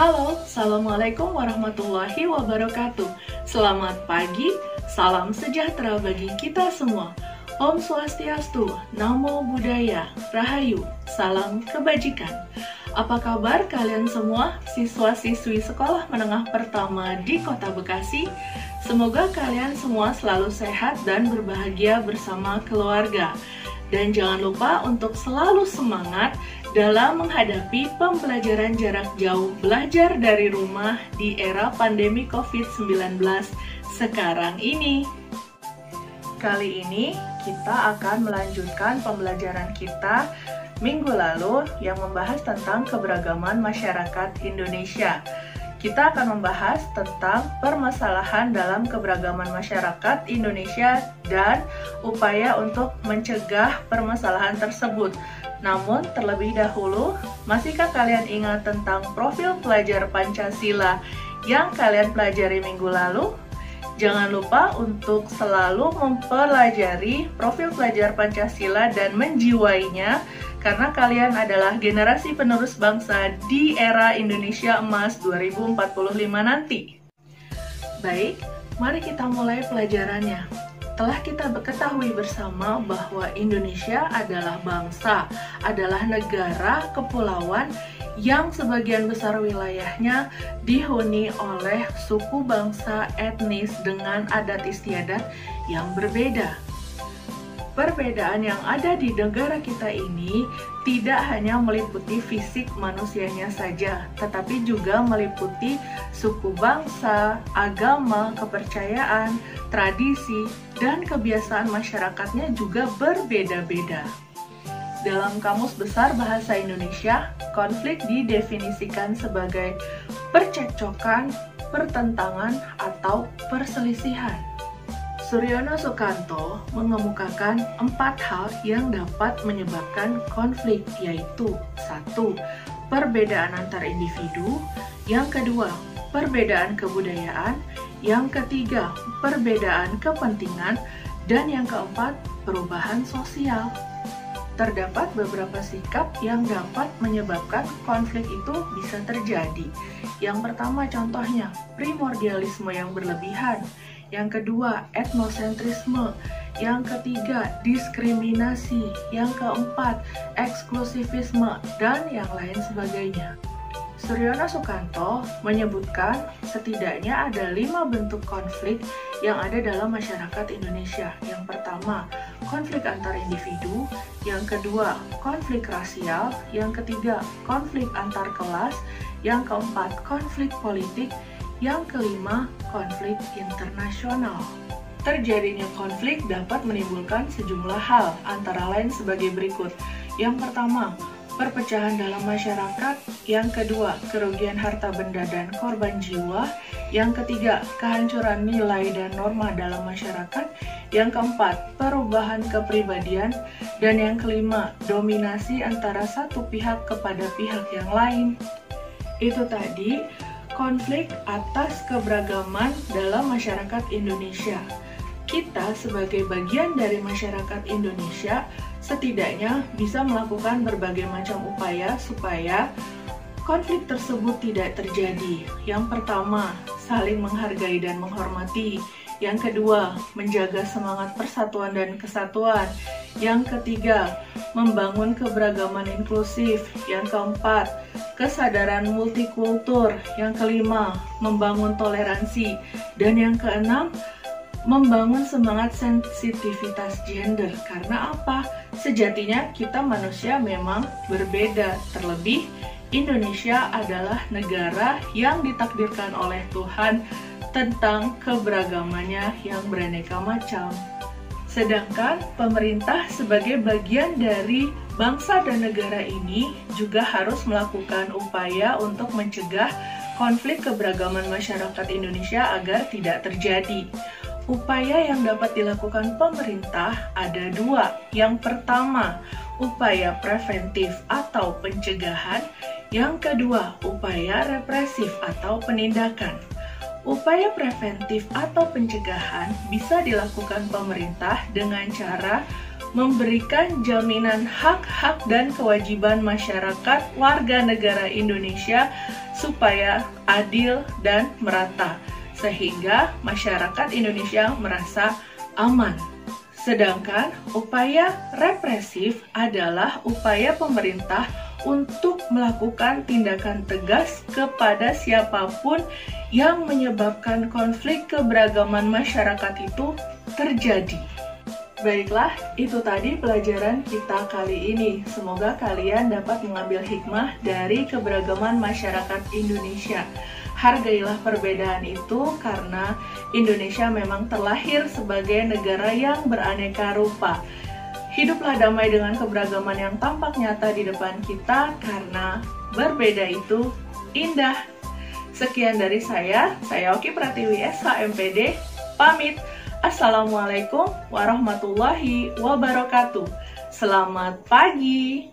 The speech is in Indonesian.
Halo, Assalamualaikum warahmatullahi wabarakatuh. Selamat pagi, salam sejahtera bagi kita semua. Om Swastiastu, Namo Buddhaya, Rahayu, salam kebajikan. Apa kabar kalian semua, siswa-siswi sekolah menengah pertama di Kota Bekasi? Semoga kalian semua selalu sehat dan berbahagia bersama keluarga. Dan jangan lupa untuk selalu semangat dalam menghadapi pembelajaran jarak jauh, belajar dari rumah di era pandemi COVID-19 sekarang ini. Kali ini kita akan melanjutkan pembelajaran kita minggu lalu yang membahas tentang keberagaman masyarakat Indonesia. Kita akan membahas tentang permasalahan dalam keberagaman masyarakat Indonesia dan upaya untuk mencegah permasalahan tersebut. Namun terlebih dahulu, masihkah kalian ingat tentang profil pelajar Pancasila yang kalian pelajari minggu lalu? Jangan lupa untuk selalu mempelajari profil pelajar Pancasila dan menjiwainya, karena kalian adalah generasi penerus bangsa di era Indonesia Emas 2045 nanti. Baik, mari kita mulai pelajarannya. Telah kita ketahui bersama bahwa Indonesia adalah bangsa, adalah negara kepulauan yang sebagian besar wilayahnya dihuni oleh suku bangsa etnis dengan adat istiadat yang berbeda. Perbedaan yang ada di negara kita ini tidak hanya meliputi fisik manusianya saja, tetapi juga meliputi suku bangsa, agama, kepercayaan, tradisi, dan kebiasaan masyarakatnya juga berbeda-beda. Dalam Kamus Besar Bahasa Indonesia, konflik didefinisikan sebagai percekcokan, pertentangan, atau perselisihan. Suryono Sukanto mengemukakan 4 hal yang dapat menyebabkan konflik, yaitu 1. Perbedaan antar individu, yang kedua, perbedaan kebudayaan, yang ketiga, perbedaan kepentingan, dan yang keempat, perubahan sosial. Terdapat beberapa sikap yang dapat menyebabkan konflik itu bisa terjadi. Yang pertama contohnya, primordialisme yang berlebihan. Yang kedua, etnosentrisme. Yang ketiga, diskriminasi. Yang keempat, eksklusivisme, dan yang lain sebagainya. Suryono Sukanto menyebutkan setidaknya ada 5 bentuk konflik yang ada dalam masyarakat Indonesia. Yang pertama, konflik antar individu. Yang kedua, konflik rasial. Yang ketiga, konflik antar kelas. Yang keempat, konflik politik. Yang kelima, konflik internasional. Terjadinya konflik dapat menimbulkan sejumlah hal, antara lain sebagai berikut. Yang pertama, perpecahan dalam masyarakat. Yang kedua, kerugian harta benda dan korban jiwa. Yang ketiga, kehancuran nilai dan norma dalam masyarakat. Yang keempat, perubahan kepribadian. Dan yang kelima, dominasi antara satu pihak kepada pihak yang lain. Itu tadi konflik atas keberagaman dalam masyarakat Indonesia. Kita sebagai bagian dari masyarakat Indonesia setidaknya bisa melakukan berbagai macam upaya supaya konflik tersebut tidak terjadi. Yang pertama, saling menghargai dan menghormati. Yang kedua, menjaga semangat persatuan dan kesatuan. Yang ketiga, membangun keberagaman inklusif. Yang keempat, kesadaran multikultur. Yang kelima, membangun toleransi. Dan yang keenam, membangun semangat sensitivitas gender. Karena apa? Sejatinya kita manusia memang berbeda. Terlebih, Indonesia adalah negara yang ditakdirkan oleh Tuhan tentang keberagamannya yang beraneka macam. Sedangkan pemerintah sebagai bagian dari bangsa dan negara ini juga harus melakukan upaya untuk mencegah konflik keberagaman masyarakat Indonesia agar tidak terjadi. Upaya yang dapat dilakukan pemerintah ada 2. Yang pertama, upaya preventif atau pencegahan. Yang kedua, upaya represif atau penindakan. Upaya preventif atau pencegahan bisa dilakukan pemerintah dengan cara memberikan jaminan hak-hak dan kewajiban masyarakat warga negara Indonesia supaya adil dan merata, sehingga masyarakat Indonesia merasa aman. Sedangkan upaya represif adalah upaya pemerintah untuk melakukan tindakan tegas kepada siapapun yang menyebabkan konflik keberagaman masyarakat itu terjadi. Baiklah, itu tadi pelajaran kita kali ini. Semoga kalian dapat mengambil hikmah dari keberagaman masyarakat Indonesia. Hargailah perbedaan itu karena Indonesia memang terlahir sebagai negara yang beraneka rupa. Hiduplah damai dengan keberagaman yang tampak nyata di depan kita karena berbeda itu indah. Sekian dari saya Oki Pratiwi SHMPD, pamit. Assalamualaikum warahmatullahi wabarakatuh. Selamat pagi.